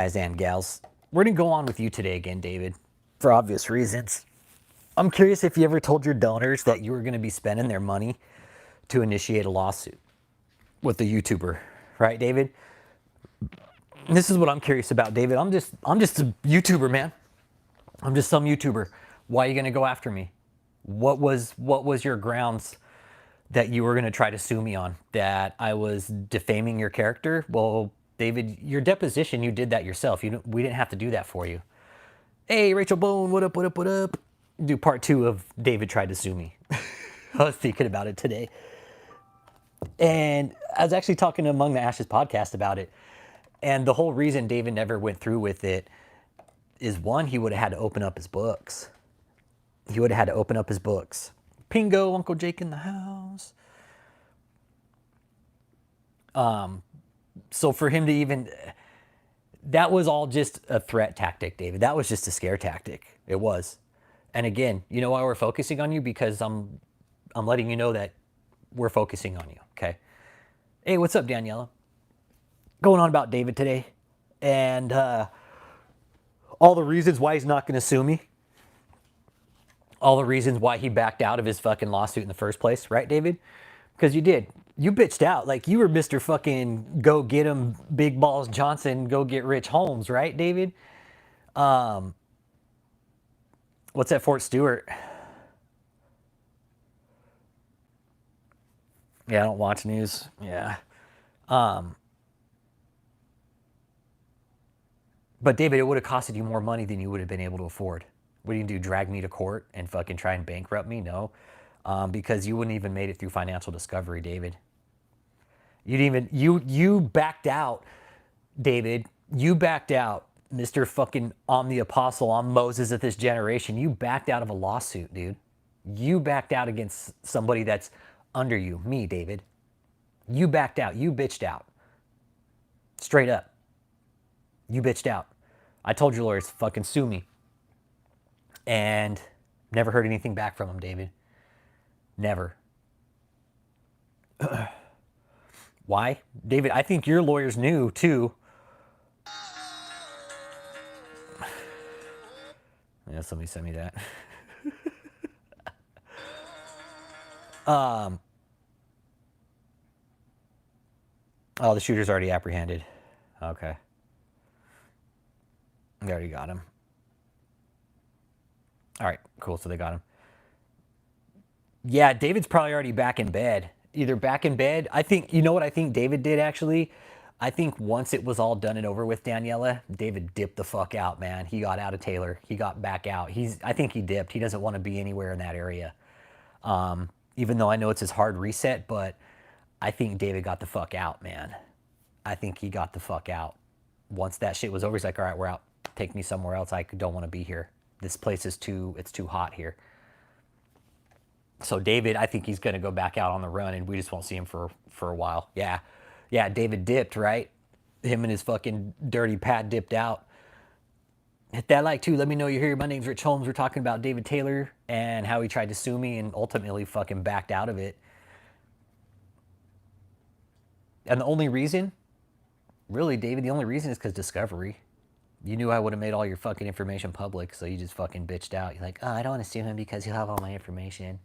Guys and gals, we're going to go on with you today again, David, for obvious reasons. I'm curious if you ever told your donors that you were going to be spending their money to initiate a lawsuit with the YouTuber, right, David? And this is what I'm curious about, David. I'm just a YouTuber, man. I'm just some YouTuber. Why are you going to go after me? What was your grounds that you were going to try to sue me on? That I was defaming your character? Well, David, your deposition, you did that yourself. We didn't have to do that for you. Hey, Rachel Bone, what up, what up, what up? Do part 2 of David tried to sue me. I was thinking about it today. And I was actually talking to Among the Ashes podcast about it. And the whole reason David never went through with it is, one, he would have had to open up his books. He would have had to open up his books. Pingo, Uncle Jake in the house. So for him to even, that was all just a threat tactic, David. That was just a scare tactic. It was. And again, you know why we're focusing on you? Because I'm letting you know that we're focusing on you, okay? Hey, what's up, Daniela? Going on about David today. And all the reasons why he's not going to sue me. All the reasons why he backed out of his fucking lawsuit in the first place, right, David? Because you did. You bitched out. Like, you were Mr. fucking go get him, Big Balls Johnson, go get Rich Holmes, right, David? What's that, Fort Stewart? Yeah, I don't watch news. Yeah. But David, it would have costed you more money than you would have been able to afford. What do you do? Drag me to court and fucking try and bankrupt me? No. Because you wouldn't even made it through financial discovery, David. You didn't even, you backed out, David. You backed out, Mr. fucking I'm the apostle, I'm Moses of this generation. You backed out of a lawsuit, dude. You backed out against somebody that's under you, me, David. You backed out. You bitched out. Straight up. You bitched out. I told your lawyers, fucking sue me. And never heard anything back from them, David. Never. Why? David, I think your lawyers knew, too. Yeah, somebody sent me that. Oh, the shooter's already apprehended. Okay. They already got him. All right, cool. So they got him. Yeah, David's probably already back in bed. Either back in bed. I think, you know what I think David did, actually? I think once it was all done and over with, Daniela, David dipped the fuck out, man. He got out of Taylor. He got back out. I think he dipped. He doesn't want to be anywhere in that area. Even though I know it's his hard reset, but I think David got the fuck out, man. I think he got the fuck out. Once that shit was over, he's like, all right, we're out. Take me somewhere else. I don't want to be here. This place is it's too hot here. So David, I think he's going to go back out on the run, and we just won't see him for a while. Yeah. Yeah, David dipped, right? Him and his fucking dirty Pat dipped out. Hit that like, too. Let me know you're here. My name's Rich Holmes. We're talking about David Taylor and how he tried to sue me and ultimately fucking backed out of it. And the only reason, really, David, the only reason is because discovery. You knew I would have made all your fucking information public, so you just fucking bitched out. You're like, oh, I don't want to sue him because he'll have all my information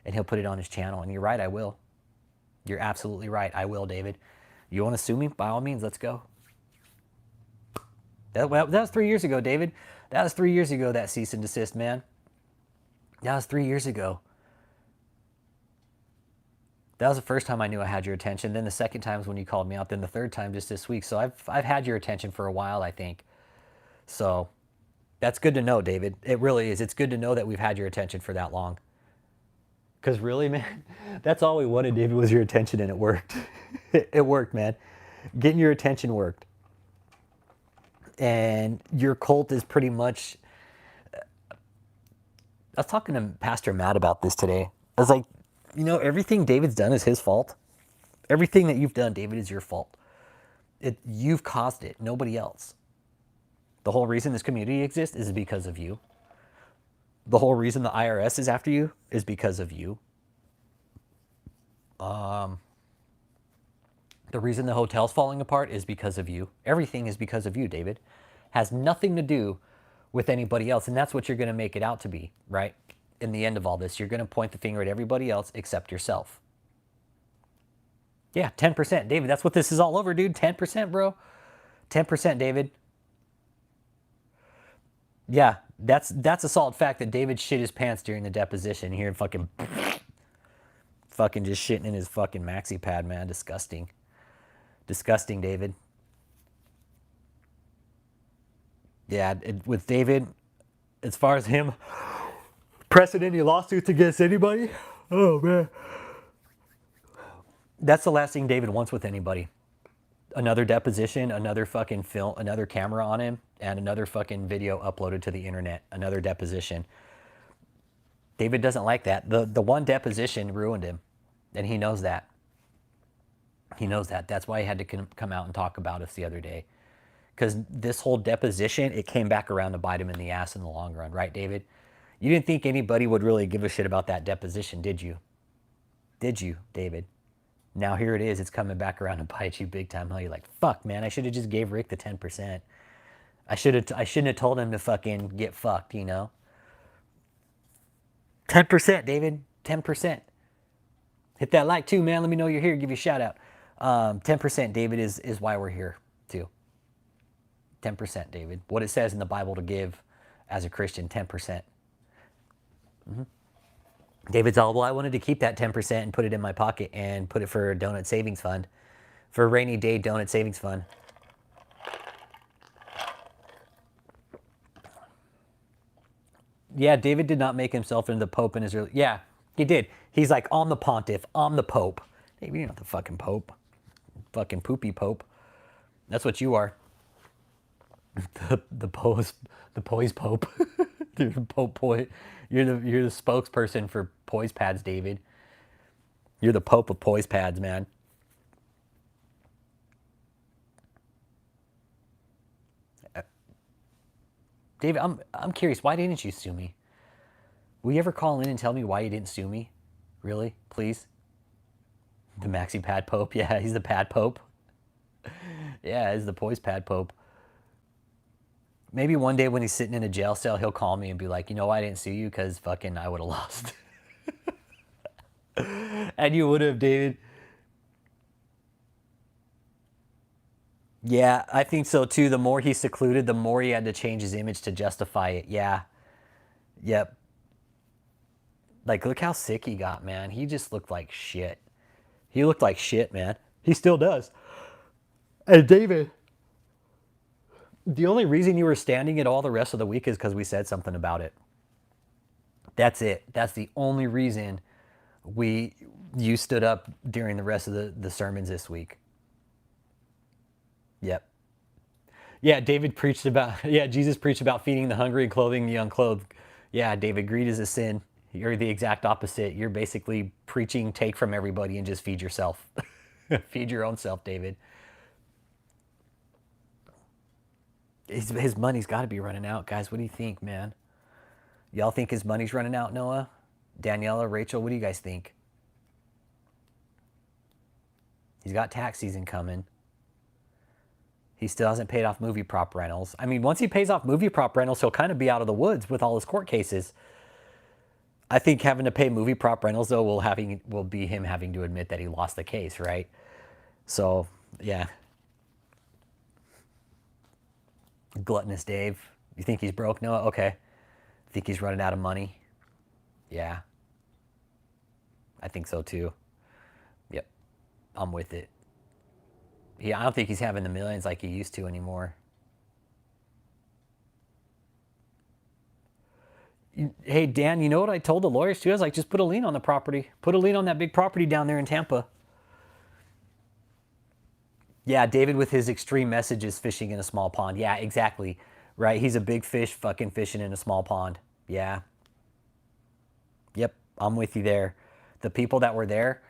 and he'll put it on his channel. And you're right, I will. You're absolutely right. I will, David. You want to sue me? By all means, let's go. That was 3 years ago, David. That was 3 years ago, that cease and desist, man. That was 3 years ago. That was the first time I knew I had your attention. Then the second time was when you called me out. Then the third time just this week. So I've had your attention for a while, I think. So that's good to know, David. It really is. It's good to know that we've had your attention for that long. Because really, man, that's all we wanted, David, was your attention, and it worked. It worked, man. Getting your attention worked. And your cult is pretty much... I was talking to Pastor Matt about this today. I was like, you know, everything David's done is his fault. Everything that you've done, David, is your fault. You've caused it, nobody else. The whole reason this community exists is because of you. The whole reason the IRS is after you is because of you. The The reason the hotel's falling apart is because of you. Everything is because of you, David. Has nothing to do with anybody else. And that's what you're going to make it out to be, right? In the end of all this, you're going to point the finger at everybody else except yourself. Yeah, 10%. David, that's what this is all over, dude. 10%, bro. 10%, David. Yeah, that's a solid fact that David shit his pants during the deposition. Here, fucking just shitting in his fucking maxi pad, man. Disgusting. Disgusting, David. Yeah, with David, as far as him pressing any lawsuits against anybody, oh man, that's the last thing David wants with anybody. Another deposition, another fucking film, another camera on him, and another fucking video uploaded to the internet. Another deposition. David doesn't like that. The one deposition ruined him, and he knows that. He knows that. That's why he had to come out and talk about us the other day. Because this whole deposition, it came back around to bite him in the ass in the long run, right, David? You didn't think anybody would really give a shit about that deposition, did you? Did you, David? Now here it is. It's coming back around to bite you big time. How you're like, fuck, man, I should have just gave Rick the 10%. I shouldn't have told him to fucking get fucked, you know? 10%, David. 10%. Hit that like too, man. Let me know you're here. Give you a shout out. 10%, David, is why we're here too. 10%, David. What it says in the Bible to give as a Christian, 10%. Mm-hmm. David's all, well, I wanted to keep that 10% and put it in my pocket and put it for a donut savings fund, for a rainy day donut savings fund. Yeah, David did not make himself into the Pope in Israel. Yeah, he did. He's like, I'm the pontiff. I'm the Pope. Hey, you're not the fucking Pope. Fucking poopy Pope. That's what you are. The poise Pope. You're the Pope Poi. You're the spokesperson for poise pads, David. You're the Pope of poise pads, man. David, I'm curious. Why didn't you sue me? Will you ever call in and tell me why you didn't sue me? Really, please. The maxi pad Pope. Yeah, he's the pad Pope. Yeah, he's the poise pad Pope. Maybe one day when he's sitting in a jail cell, he'll call me and be like, you know why I didn't sue you? Because fucking I would have lost. And you would have, David. Yeah, I think so too. The more he's secluded, the more he had to change his image to justify it. Yeah. Yep. Like, look how sick he got, man. He just looked like shit. He looked like shit, man. He still does. And David, the only reason you were standing it all the rest of the week is because we said something about it. That's it. That's the only reason you stood up during the rest of the sermons this week. Yep. Yeah, Jesus preached about feeding the hungry and clothing the unclothed. Yeah, David, greed is a sin. You're the exact opposite. You're basically preaching take from everybody and just feed yourself. Feed your own self, David. His money's got to be running out, guys. What do you think, man? Y'all think his money's running out, Noah? Daniela, Rachel, what do you guys think? He's got tax season coming. He still hasn't paid off movie prop rentals. I mean, once he pays off movie prop rentals, he'll kind of be out of the woods with all his court cases. I think having to pay movie prop rentals, though, will be him having to admit that he lost the case, right? So, yeah. Gluttonous Dave. You think he's broke, Noah? Okay. Think he's running out of money? Yeah. I think so, too. Yep. I'm with it. Yeah, I don't think he's having the millions like he used to anymore. Hey, Dan, you know what I told the lawyers too? I was like, just put a lien on the property. Put a lien on that big property down there in Tampa. Yeah, David with his extreme messages fishing in a small pond. Yeah, exactly. Right? He's a big fish fucking fishing in a small pond. Yeah. Yep, I'm with you there. The people that were there,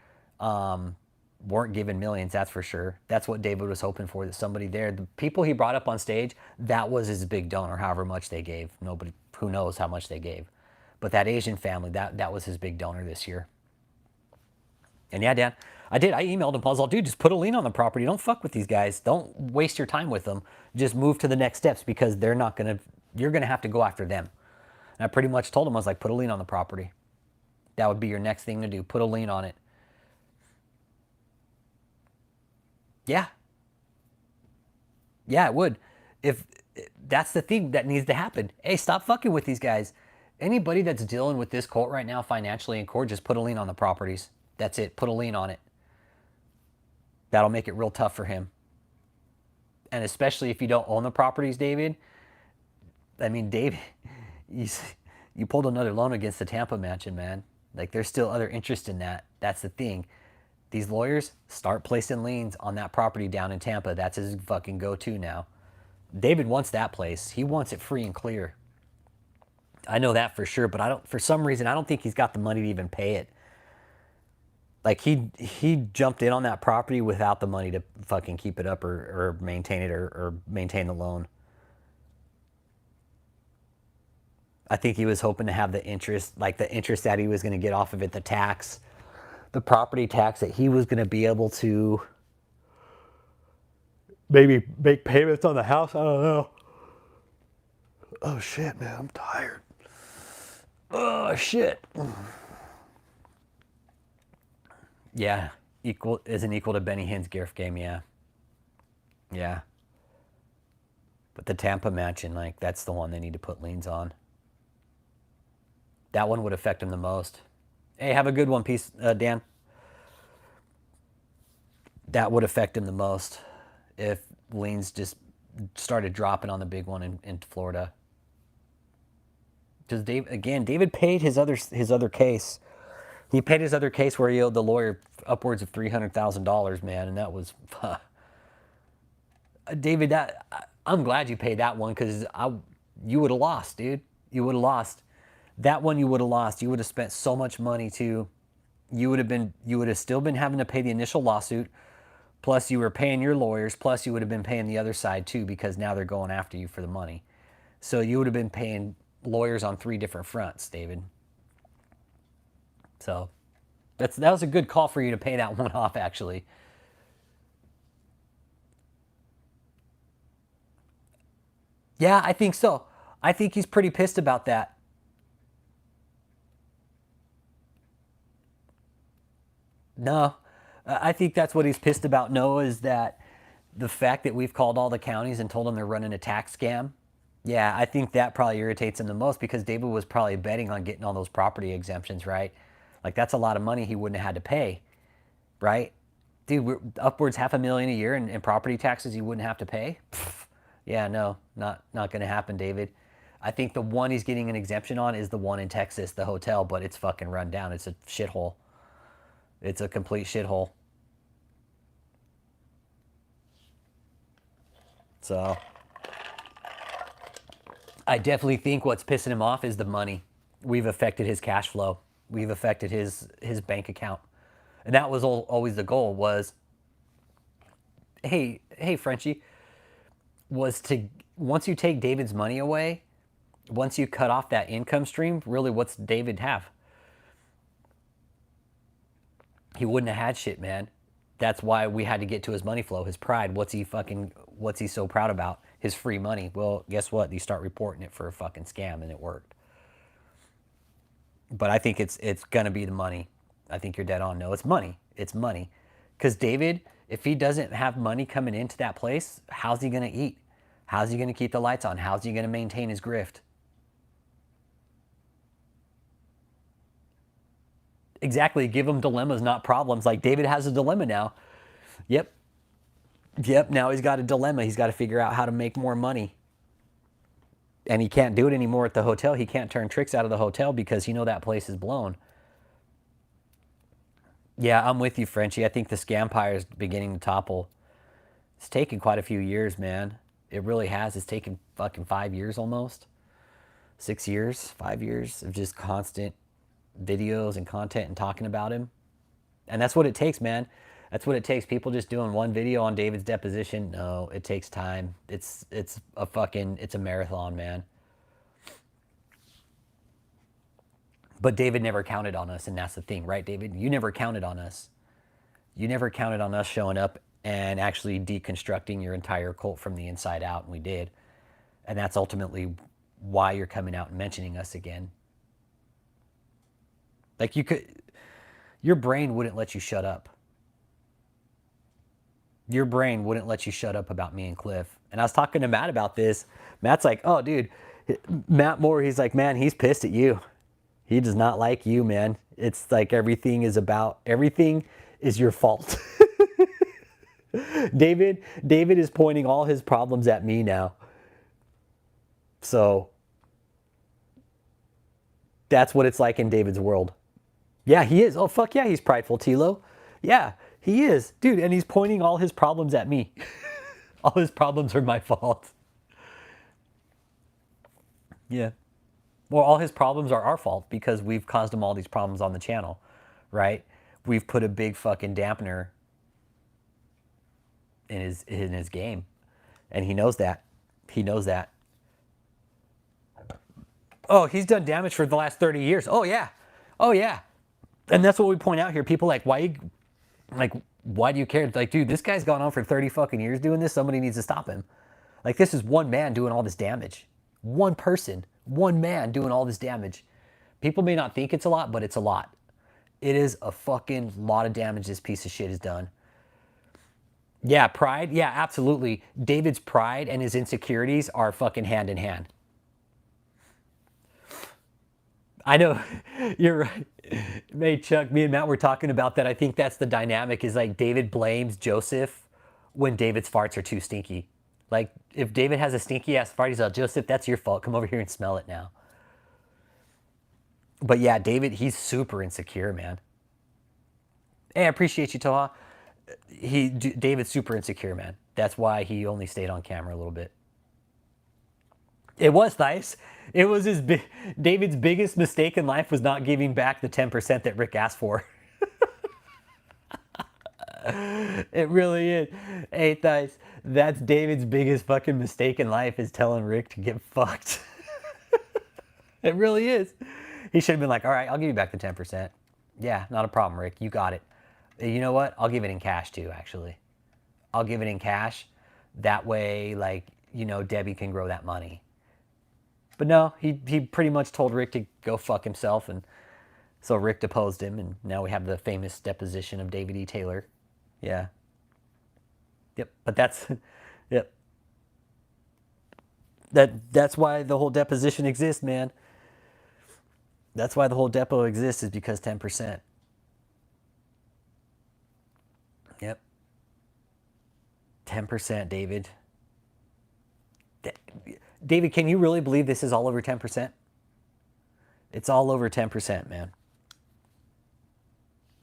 weren't given millions, that's for sure. That's what David was hoping for, that somebody there. The people he brought up on stage, that was his big donor, however much they gave. Nobody, who knows how much they gave. But that Asian family, that was his big donor this year. And yeah, Dan, I did. I emailed him. I was like, dude, just put a lien on the property. Don't fuck with these guys. Don't waste your time with them. Just move to the next steps because they're not going to, you're going to have to go after them. And I pretty much told him, I was like, put a lien on the property. That would be your next thing to do. Put a lien on it. Yeah. Yeah, it would. If that's the thing that needs to happen. Hey, stop fucking with these guys. Anybody that's dealing with this cult right now financially in court, just put a lien on the properties. That's it. Put a lien on it. That'll make it real tough for him. And especially if you don't own the properties, David. I mean, David, you pulled another loan against the Tampa mansion, man. Like, there's still other interest in that. That's the thing. These lawyers start placing liens on that property down in Tampa. That's his fucking go-to now. David wants that place. He wants it free and clear. I know that for sure, but I don't. For some reason, I don't think he's got the money to even pay it. Like he jumped in on that property without the money to fucking keep it up or maintain it or maintain the loan. I think he was hoping to have the interest, like the interest that he was going to get off of it, the tax, the property tax that he was going to be able to maybe make payments on the house. I don't know. Oh shit, man, I'm tired. Oh shit. Yeah, isn't equal to Benny Hinn's grift game. Yeah, yeah. But the Tampa mansion, like that's the one they need to put liens on. That one would affect him the most. Hey, have a good one, peace, Dan. That would affect him the most if liens just started dropping on the big one in Florida. Because David paid his other case. He paid his other case where he owed the lawyer upwards of $300,000, man, and that was, David. I'm glad you paid that one because you would have lost, dude. You would have lost. That one you would have lost. You would have spent so much money too. You would have still been having to pay the initial lawsuit. Plus you were paying your lawyers. Plus you would have been paying the other side too because now they're going after you for the money. So you would have been paying lawyers on 3 different fronts, David. So that was a good call for you to pay that one off, actually. Yeah, I think so. I think he's pretty pissed about that. No, I think that's what he's pissed about. No, is that the fact that we've called all the counties and told them they're running a tax scam. Yeah, I think that probably irritates him the most because David was probably betting on getting all those property exemptions, right? Like that's a lot of money he wouldn't have had to pay, right? Dude, we're upwards $500,000 a year in property taxes you wouldn't have to pay. Pfft. Yeah, no, not going to happen, David. I think the one he's getting an exemption on is the one in Texas, the hotel, but it's fucking run down. It's a shithole. It's a complete shithole. So I definitely think what's pissing him off is the money. We've affected his cash flow. We've affected his bank account. And that was always the goal was, hey, Frenchie, was to, once you take David's money away, once you cut off that income stream, really what's David have? He wouldn't have had shit, man. That's why we had to get to his money flow, his pride. What's he so proud about? His free money. Well, guess what? You start reporting it for a fucking scam and it worked. But I think it's gonna be the money. I think you're dead on. No, it's money. It's money. Because David, if he doesn't have money coming into that place, how's he gonna eat? How's he gonna keep the lights on? How's he gonna maintain his grift? Exactly. Give him dilemmas, not problems. Like David has a dilemma now. Yep. Yep. Now he's got a dilemma. He's got to figure out how to make more money. And he can't do it anymore at the hotel. He can't turn tricks out of the hotel because that place is blown. Yeah, I'm with you, Frenchie. I think the scam pyre is beginning to topple. It's taken quite a few years, man. It really has. It's taken fucking 5 years almost. 6 years, 5 years of just constant videos and content and talking about him. And that's what it takes, man. That's what it takes. People just doing one video on David's deposition. No, it takes time. It's a marathon, man. But David never counted on us, and that's the thing, right, David? You never counted on us. You never counted on us showing up and actually deconstructing your entire cult from the inside out, and we did. And that's ultimately why you're coming out and mentioning us again. Like your brain wouldn't let you shut up. Your brain wouldn't let you shut up about me and Cliff. And I was talking to Matt about this. Matt's like, oh, dude, Matt Moore, he's like, man, he's pissed at you. He does not like you, man. It's like everything is your fault. David is pointing all his problems at me now. So that's what it's like in David's world. Yeah, he is. Oh, fuck yeah, he's prideful, Tilo. Yeah, he is. Dude, and he's pointing all his problems at me. All his problems are my fault. Yeah. Well, all his problems are our fault because we've caused him all these problems on the channel, right? We've put a big fucking dampener in his game. And he knows that. He knows that. Oh, he's done damage for the last 30 years. Oh, yeah. Oh, yeah. And that's what we point out here. People like, why do you care? Like, dude, this guy's gone on for 30 fucking years doing this. Somebody needs to stop him. Like, this is one man doing all this damage. One person, one man doing all this damage. People may not think it's a lot, but it's a lot. It is a fucking lot of damage this piece of shit has done. Yeah, pride. Yeah, absolutely. David's pride and his insecurities are fucking hand in hand. I know, you're right. Hey, Chuck, me and Matt were talking about that. I think that's the dynamic is like David blames Joseph when David's farts are too stinky. Like, if David has a stinky ass fart, he's like, Joseph, that's your fault. Come over here and smell it now. But yeah, David, he's super insecure, man. Hey, I appreciate you, Toha. David's super insecure, man. That's why he only stayed on camera a little bit. It was nice. It was David's biggest mistake in life was not giving back the 10% that Rick asked for. It really is. Hey, Thais, that's David's biggest fucking mistake in life is telling Rick to get fucked. It really is. He should have been like, all right, I'll give you back the 10%. Yeah, not a problem, Rick. You got it. You know what? I'll give it in cash too, actually. I'll give it in cash. That way, like, Debbie can grow that money. But no, he pretty much told Rick to go fuck himself, and so Rick deposed him, and now we have the famous deposition of David E. Taylor. Yeah. Yep. But that's, yep. That's why the whole deposition exists, man. That's why the whole depo exists is because 10%. Yep. 10%, David. David, can you really believe this is all over 10%? It's all over 10%, man.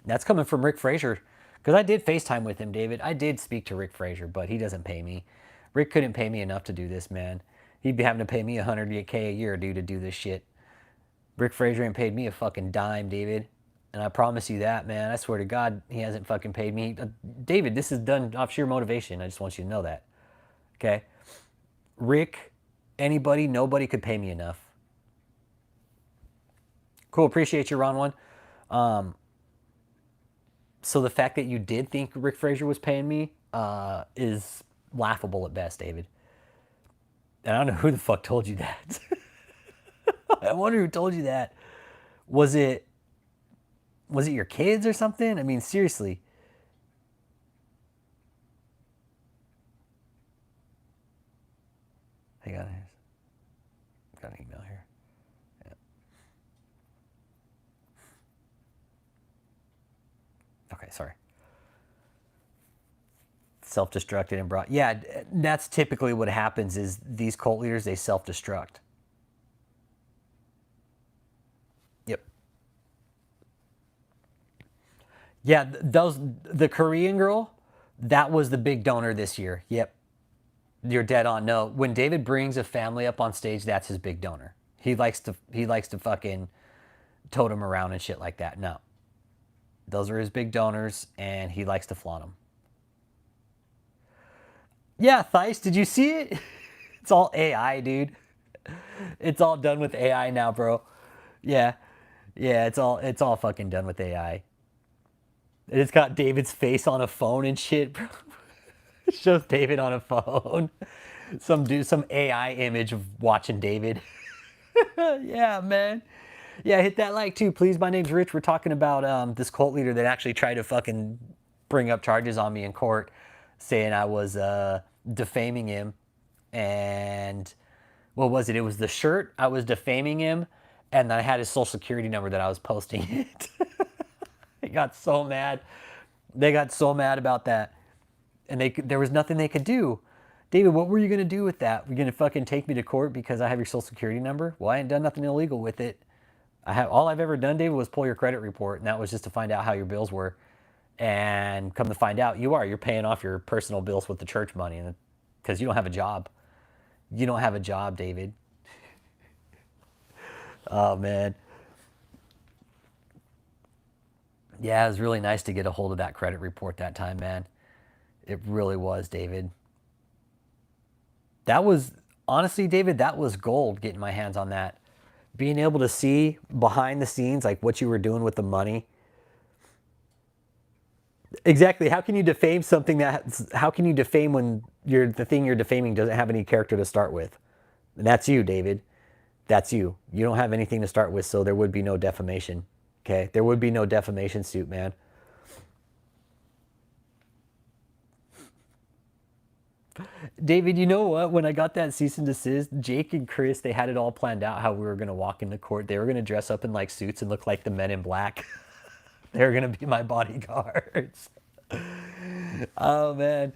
That's coming from Rick Frazier. Because I did FaceTime with him, David. I did speak to Rick Frazier, but he doesn't pay me. Rick couldn't pay me enough to do this, man. He'd be having to pay me $100K a year, dude, to do this shit. Rick Frazier ain't paid me a fucking dime, David. And I promise you that, man. I swear to God, he hasn't fucking paid me. David, this is done off sheer motivation. I just want you to know that. Okay? Rick, anybody, nobody could pay me enough. Cool, appreciate you, Ron One. So the fact that you did think Rick Frazier was paying me is laughable at best, David. And I don't know who the fuck told you that. I wonder who told you that. Was it your kids or something? I mean, seriously. Hang on. Got an email here. Yeah. Okay, sorry. Self-destructed and brought. Yeah, that's typically what happens is these cult leaders, they self-destruct. Yep. Yeah, the Korean girl, that was the big donor this year. Yep. You're dead on. No, when David brings a family up on stage, that's his big donor. He likes to fucking tote them around and shit like that. No. Those are his big donors, and he likes to flaunt them. Yeah, Thais, did you see it? It's all AI, dude. It's all done with AI now, bro. Yeah. Yeah, it's all fucking done with AI. And it's got David's face on a phone and shit, bro. It shows David on a phone. Some dude, some AI image of watching David. Yeah, man. Yeah, hit that like too, please. My name's Rich. We're talking about this cult leader that actually tried to fucking bring up charges on me in court, saying I was defaming him. And what was it? It was the shirt. I was defaming him, and I had his social security number that I was posting it. They got so mad. They got so mad about that, and there was nothing they could do. David, what were you gonna do with that? Were you gonna fucking take me to court because I have your social security number? Well, I ain't done nothing illegal with it. All I've ever done, David, was pull your credit report, and that was just to find out how your bills were. And come to find out, you're paying off your personal bills with the church money, and because you don't have a job. You don't have a job, David. Oh man, yeah, it was really nice to get a hold of that credit report that time, man. It really was, David. That was honestly, David, that was gold getting my hands on that. Being able to see behind the scenes, like what you were doing with the money. Exactly. How can you defame something how can you defame when the thing you're defaming doesn't have any character to start with? And that's you, David. That's you. You don't have anything to start with, so there would be no defamation. Okay? There would be no defamation suit, man. David, you know what? When I got that cease and desist, Jake and Chris, they had it all planned out how we were going to walk into court. They were going to dress up in like suits and look like the Men in Black. They were going to be my bodyguards. Oh, man.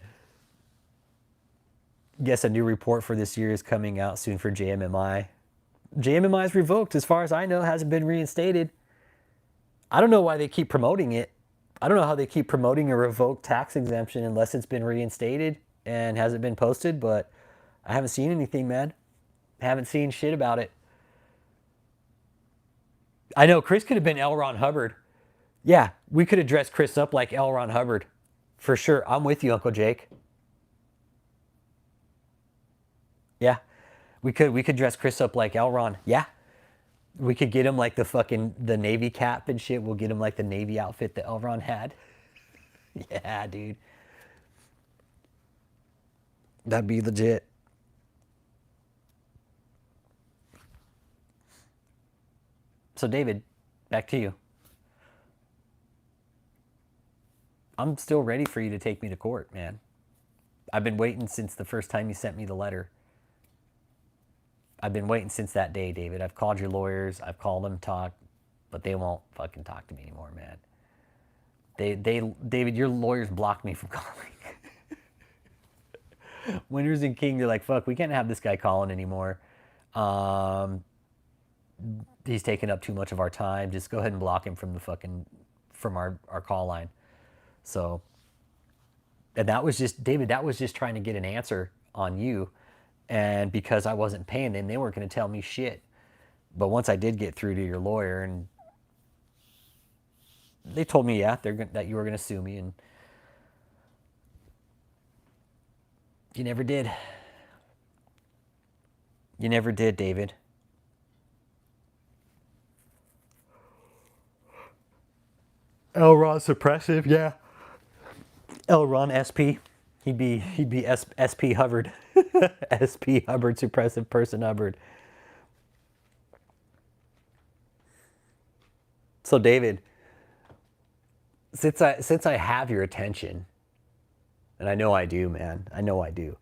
Guess a new report for this year is coming out soon for JMMI. JMMI is revoked. As far as I know, hasn't been reinstated. I don't know why they keep promoting it. I don't know how they keep promoting a revoked tax exemption unless it's been reinstated and hasn't been posted, but I haven't seen anything, man. I haven't seen shit about it. I know Chris could have been L. Ron Hubbard. Yeah, we could have dressed Chris up like L. Ron Hubbard. For sure. I'm with you, Uncle Jake. Yeah. We could dress Chris up like L. Ron. Yeah. We could get him like the Navy cap and shit. We'll get him like the Navy outfit that Elron had. Yeah, dude. That'd be legit. So, David, back to you. I'm still ready for you to take me to court, man. I've been waiting since the first time you sent me the letter. I've been waiting since that day, David. I've called your lawyers. I've called them, talked, but they won't fucking talk to me anymore, man. David, your lawyers blocked me from calling. Winters and King, they're like, fuck, we can't have this guy calling anymore. Um, he's taking up too much of our time. Just go ahead and block him from from our call line. So, and that was just, David, that was just trying to get an answer on you. And because I wasn't paying them, they weren't going to tell me shit. But once I did get through to your lawyer, and they told me, yeah, that you were going to sue me, and you never did. You never did, David. Elron suppressive, yeah. Elron SP. He'd be SP Hubbard. SP Hubbard, suppressive person Hubbard. So David, since I have your attention, and I know I do, man. I know I do.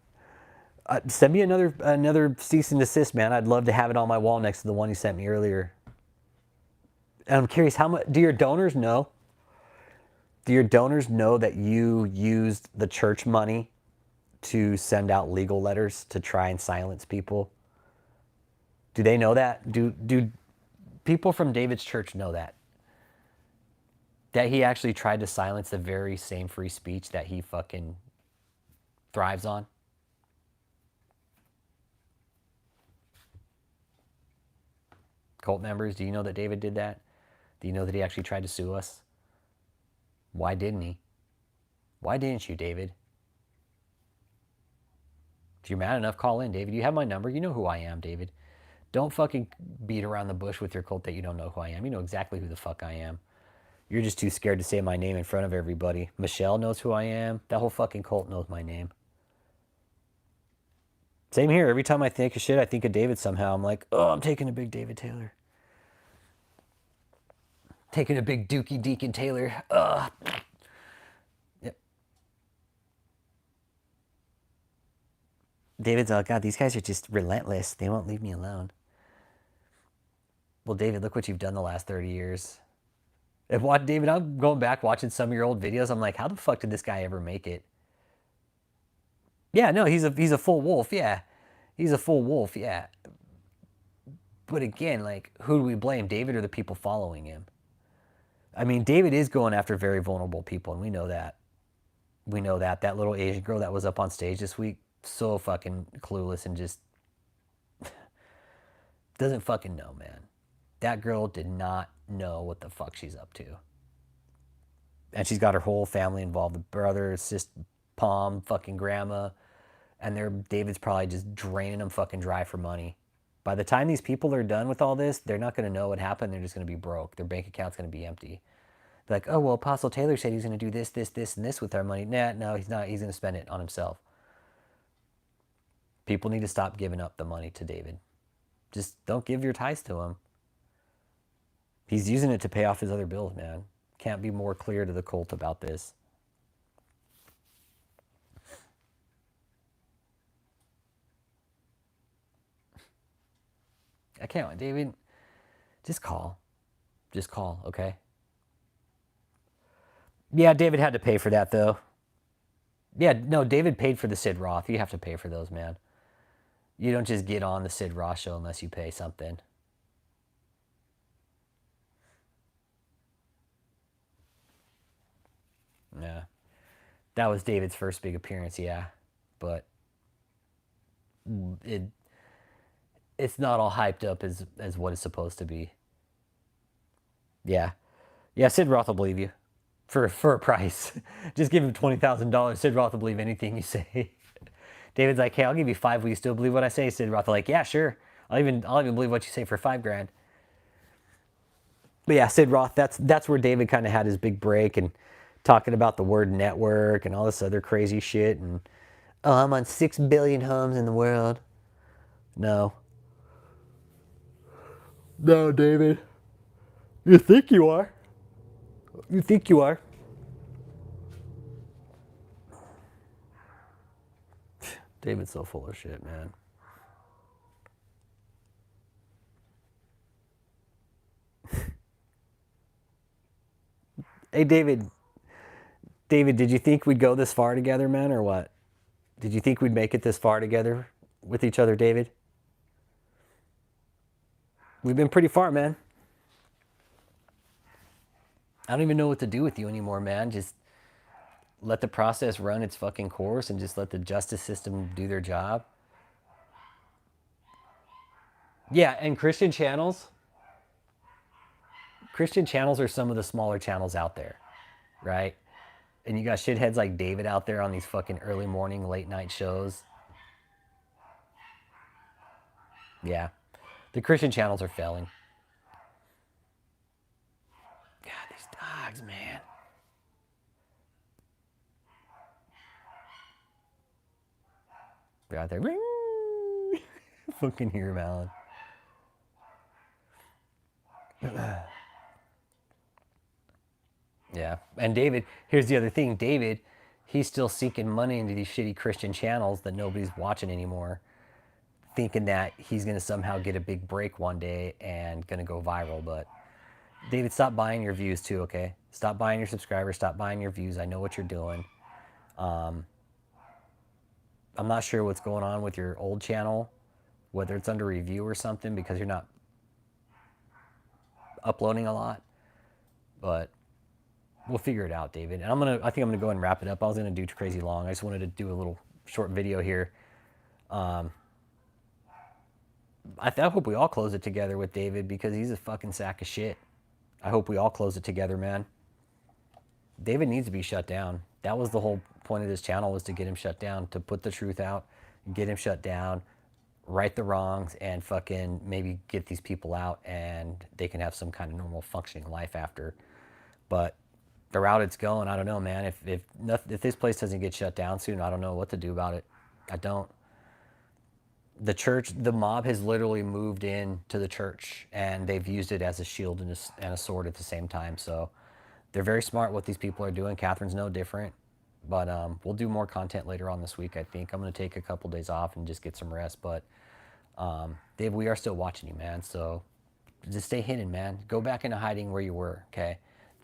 Send me another cease and desist, man. I'd love to have it on my wall next to the one you sent me earlier. And I'm curious, how much do your donors know? Do your donors know that you used the church money to send out legal letters to try and silence people? Do they know that? Do people from David's church know that? That he actually tried to silence the very same free speech that he fucking thrives on? Cult members, do you know that David did that? Do you know that he actually tried to sue us? Why didn't he? Why didn't you, David? If you're mad enough, call in, David. You have my number. You know who I am, David. Don't fucking beat around the bush with your cult that you don't know who I am. You know exactly who the fuck I am. You're just too scared to say my name in front of everybody. Michelle knows who I am. That whole fucking cult knows my name. Same here. Every time I think of shit, I think of David somehow. I'm like, oh, I'm taking a big David Taylor. Taking a big Dookie Deacon Taylor. Yep. David's, oh God, these guys are just relentless. They won't leave me alone. Well, David, look what you've done the last 30 years. If what, David, I'm going back watching some of your old videos. I'm like, how the fuck did this guy ever make it? Yeah, no, he's a full wolf. Yeah, he's a full wolf. Yeah, but again, like, who do we blame, David or the people following him? I mean, David is going after very vulnerable people, and we know that. We know that. That little Asian girl that was up on stage this week, so fucking clueless and just doesn't fucking know, man. That girl did not know what the fuck she's up to. And she's got her whole family involved, the brother, sister, Palm, fucking grandma, and David's probably just draining them fucking dry for money. By the time these people are done with all this, they're not going to know what happened. They're just going to be broke. Their bank account's going to be empty. They're like, oh, well, Apostle Taylor said he's going to do this, this, this, and this with our money. Nah, no, he's not. He's going to spend it on himself. People need to stop giving up the money to David. Just don't give your tithes to him. He's using it to pay off his other bills, man. Can't be more clear to the cult about this. I can't, David. Just call. Just call, okay? Yeah, David had to pay for that, though. Yeah, no, David paid for the Sid Roth. You have to pay for those, man. You don't just get on the Sid Roth show unless you pay something. Yeah. That was David's first big appearance, yeah. But it it's not all hyped up as what it's supposed to be. Yeah. Yeah, Sid Roth will believe you. For a price. Just give him $20,000. Sid Roth will believe anything you say. David's like, hey, I'll give you 5. Will you still believe what I say? Sid Roth like, yeah, sure. I'll even believe what you say for $5,000. But yeah, Sid Roth, that's where David kind of had his big break and talking about the word network and all this other crazy shit and oh, I'm on 6 billion homes in the world. No. No, David. You think you are. You think you are. David's so full of shit, man. Hey, David. David, did you think we'd go this far together, man, or what? Did you think we'd make it this far together with each other, David? We've been pretty far, man. I don't even know what to do with you anymore, man. Just let the process run its fucking course and just let the justice system do their job. Yeah, and Christian channels are some of the smaller channels out there, right? And you got shitheads like David out there on these fucking early morning, late night shows. Yeah. The Christian channels are failing. God, these dogs, man. They're out there. Fucking hear him, Alan. Yeah. And David, here's the other thing. David, he's still seeking money into these shitty Christian channels that nobody's watching anymore, thinking that he's going to somehow get a big break one day and going to go viral. But David, stop buying your views too, okay? Stop buying your subscribers. Stop buying your views. I know what you're doing. I'm not sure what's going on with your old channel, whether it's under review or something, because you're not uploading a lot. But we'll figure it out, David. And I think I'm gonna go ahead and wrap it up. I was gonna do crazy long. I just wanted to do a little short video here. I hope we all close it together with David because he's a fucking sack of shit. I hope we all close it together, man. David needs to be shut down. That was the whole point of this channel, was to get him shut down, to put the truth out, get him shut down, right the wrongs, and fucking maybe get these people out and they can have some kind of normal functioning life after. But the route it's going, I don't know, man. If this place doesn't get shut down soon, I don't know what to do about it. I don't. The church, the mob has literally moved in to the church, and they've used it as a shield and a sword at the same time. So they're very smart what these people are doing. Catherine's no different. But we'll do more content later on this week, I think. I'm going to take a couple days off and just get some rest. But Dave, we are still watching you, man. So just stay hidden, man. Go back into hiding where you were, okay?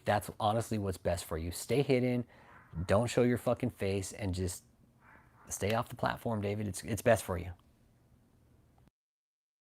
That's honestly what's best for you. Stay hidden. Don't show your fucking face, and just stay off the platform, David. It's best for you.